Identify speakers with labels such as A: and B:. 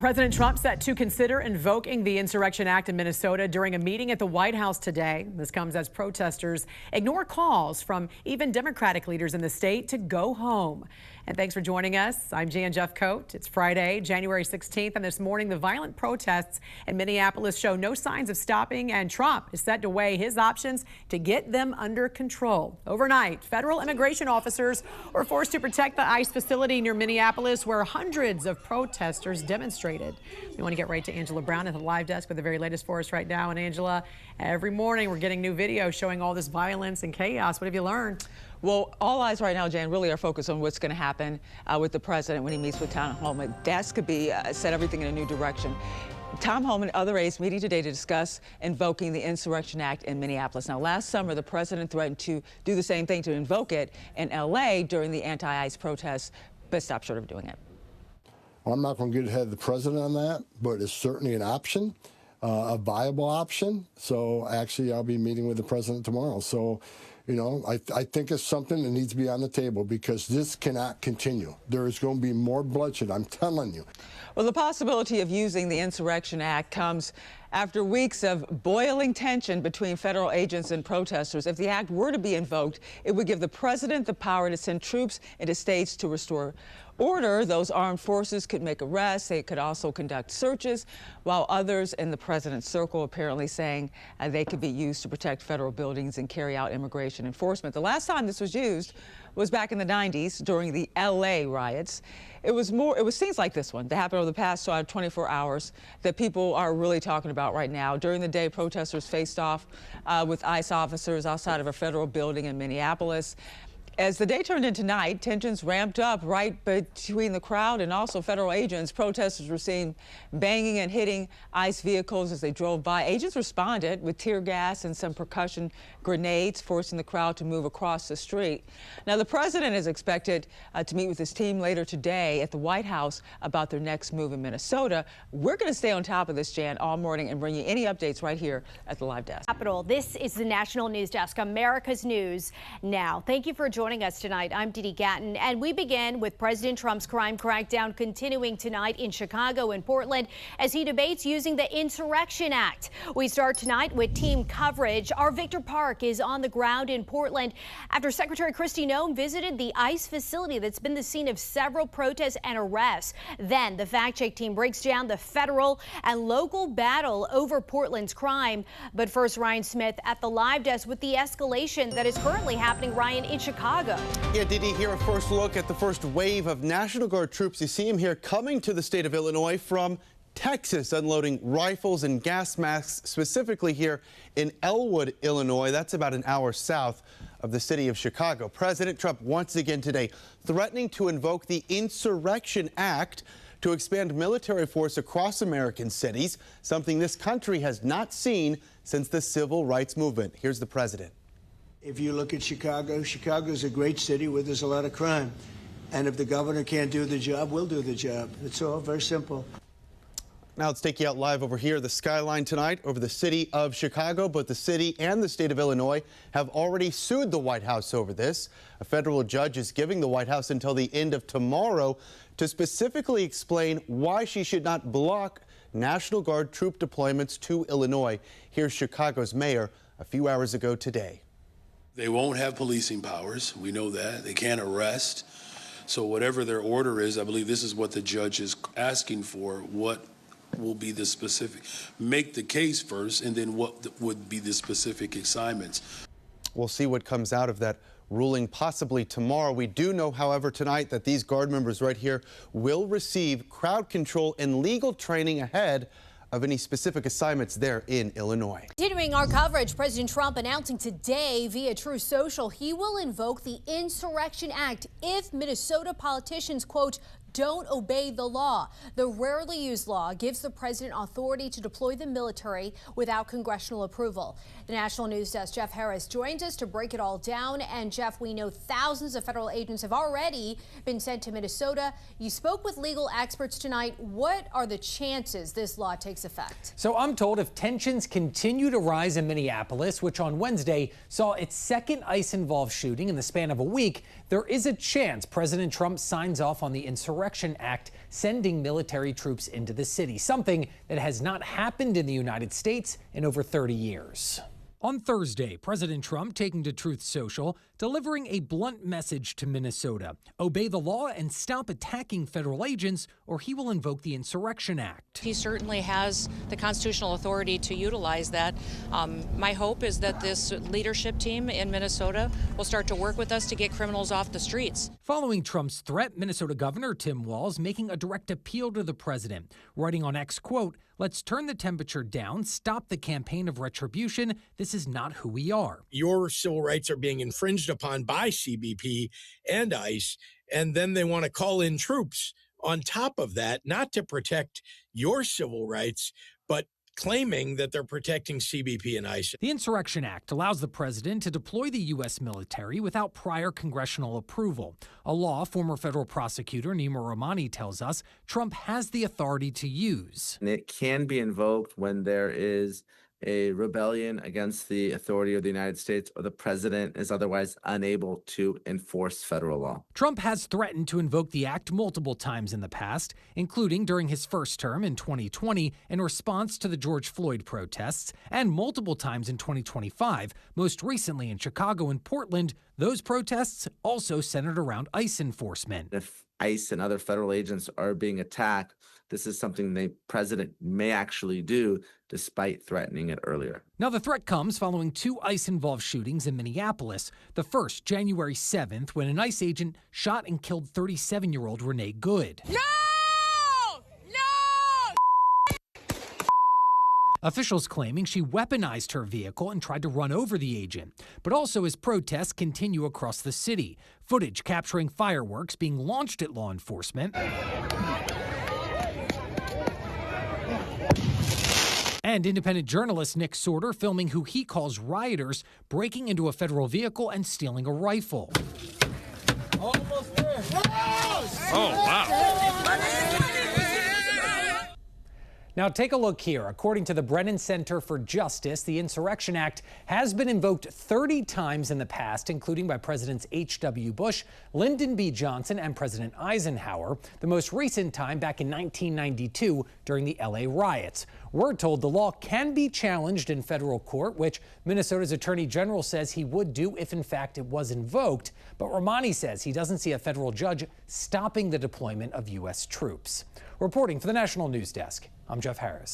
A: President Trump set to consider invoking the Insurrection Act in Minnesota during a meeting at the White House today. This comes as protesters ignore calls from even Democratic leaders in the state to go home. And thanks for joining us. I'm Jan Jeffcoat. It's Friday, January 16th, and this morning the violent protests in Minneapolis show no signs of stopping, and Trump is set to weigh his options to get them under control. Overnight, federal immigration officers were forced to protect the ICE facility near Minneapolis, where hundreds of protesters demonstrated. We want to get right to Angela Brown at the live desk with the very latest for us right now. And Angela, every morning we're getting new videos showing all this violence and chaos. What have you learned?
B: Well, all eyes right now, Jan, really are focused on what's going to happen with the president when he meets with Tom Homan. That could be set everything in a new direction. Tom Homan and other aides meeting today to discuss invoking the Insurrection Act in Minneapolis. Now, last summer, the president threatened to do the same thing, to invoke it in L.A. during the anti-ICE protests, but stopped short of doing it.
C: Well, I'm not going to get ahead of the president on that, but it's certainly an option, a viable option. So actually, I'll be meeting with the president tomorrow. So, you know, I think it's something that needs to be on the table, because this cannot continue. There is going to be more bloodshed, I'm telling you.
B: Well, the possibility of using the Insurrection Act comes after weeks of boiling tension between federal agents and protesters. If the act were to be invoked, it would give the president the power to send troops into states to restore order. Those armed forces could make arrests. They could also conduct searches, while others in the president's circle apparently saying they could be used to protect federal buildings and carry out immigration enforcement. The last time this was used was back in the 90s during the L.A. riots. It was scenes like this one that happened over the past 24 hours that people are really talking about right now. During the day, protesters faced off with ICE officers outside of a federal building in Minneapolis. As the day turned into night, tensions ramped up right between the crowd and also federal agents. Protesters were seen banging and hitting ICE vehicles as they drove by. Agents responded with tear gas and some percussion grenades, forcing the crowd to move across the street. Now, the president is expected to meet with his team later today at the White House about their next move in Minnesota. We're going to stay on top of this, Jan, all morning and bring you any updates right here at the live desk.
D: This is the National News Desk, America's News Now. Thank you for joining us tonight. I'm Didi Gatton, and we begin with President Trump's crime crackdown continuing tonight in Chicago and Portland as he debates using the Insurrection Act. We start tonight with team coverage. Our Victor Park is on the ground in Portland after Secretary Kristi Noem visited the ICE facility that's been the scene of several protests and arrests. Then the Fact Check team breaks down the federal and local battle over Portland's crime. But first, Ryan Smith at the live desk with the escalation that is currently happening, Ryan, in Chicago.
E: Yeah, Didi, here a first look at the first wave of National Guard troops. You see them here coming to the state of Illinois from Texas, unloading rifles and gas masks, specifically here in Elwood, Illinois. That's about an hour south of the city of Chicago. President Trump once again today threatening to invoke the Insurrection Act to expand military force across American cities, something this country has not seen since the civil rights movement. Here's the president.
F: If you look at Chicago, Chicago's a great city where there's a lot of crime. And if the governor can't do the job, we'll do the job. It's all very simple.
E: Now let's take you out live over here, the skyline tonight over the city of Chicago. But the city and the state of Illinois have already sued the White House over this. A federal judge is giving the White House until the end of tomorrow to specifically explain why she should not block National Guard troop deployments to Illinois. Here's Chicago's mayor a few hours ago today.
G: They won't have policing powers. We know that. They can't arrest. So whatever their order is, I believe this is what the judge is asking for. What will be the specific? Make the case first, and then what would be the specific assignments?
E: We'll see what comes out of that ruling possibly tomorrow. We do know, however, tonight that these Guard members right here will receive crowd control and legal training ahead of any specific assignments there in Illinois.
D: Continuing our coverage, President Trump announcing today via True Social he will invoke the Insurrection Act if Minnesota politicians, quote, don't obey the law. The rarely used law gives the president authority to deploy the military without congressional approval. The National News Desk, Jeff Harris, joins us to break it all down. And Jeff, we know thousands of federal agents have already been sent to Minnesota. You spoke with legal experts tonight. What are the chances this law takes effect?
H: So I'm told if tensions continue to rise in Minneapolis, which on Wednesday saw its second ICE-involved shooting in the span of a week, there is a chance President Trump signs off on the insurrection Insurrection Act sending military troops into the city, something that has not happened in the United States in over 30 years. On Thursday, President Trump taking to Truth Social, delivering a blunt message to Minnesota. Obey the law and stop attacking federal agents, or he will invoke the Insurrection Act.
I: He certainly has the constitutional authority to utilize that. My hope is that this leadership team in Minnesota will start to work with us to get criminals off the streets.
H: Following Trump's threat, Minnesota Governor Tim Walz making a direct appeal to the president, writing on X, quote, "Let's turn the temperature down, stop the campaign of retribution. This is not who we are."
J: Your civil rights are being infringed upon by CBP and ICE, and then they want to call in troops on top of that, not to protect your civil rights, but claiming that they're protecting CBP and ICE.
H: The Insurrection Act allows the president to deploy the U.S. military without prior congressional approval, a law former federal prosecutor Nima Rahmani tells us Trump has the authority to use.
K: And it can be invoked when there is a rebellion against the authority of the United States or the president is otherwise unable to enforce federal law.
H: Trump has threatened to invoke the act multiple times in the past, including during his first term in 2020 in response to the George Floyd protests, and multiple times in 2025, most recently in Chicago and Portland. Those protests also centered around ICE enforcement.
K: If ICE and other federal agents are being attacked, this is something the president may actually do despite threatening it earlier.
H: Now, the threat comes following two ICE-involved shootings in Minneapolis. The first, January 7th, when an ICE agent shot and killed 37-year-old Renee Good.
L: No!
H: Officials claiming she weaponized her vehicle and tried to run over the agent, but also as protests continue across the city. Footage capturing fireworks being launched at law enforcement. And independent journalist Nick Sorter filming who he calls rioters breaking into a federal vehicle and stealing a rifle.
J: Almost there.
H: Oh, wow. Now take a look here. According to the Brennan Center for Justice, the Insurrection Act has been invoked 30 times in the past, including by Presidents H.W. Bush, Lyndon B. Johnson, and President Eisenhower. The most recent time back in 1992 during the L.A. riots. We're told the law can be challenged in federal court, which Minnesota's Attorney General says he would do if in fact it was invoked. But Rahmani says he doesn't see a federal judge stopping the deployment of U.S. troops. Reporting for the National News Desk, I'm Jeff Harris.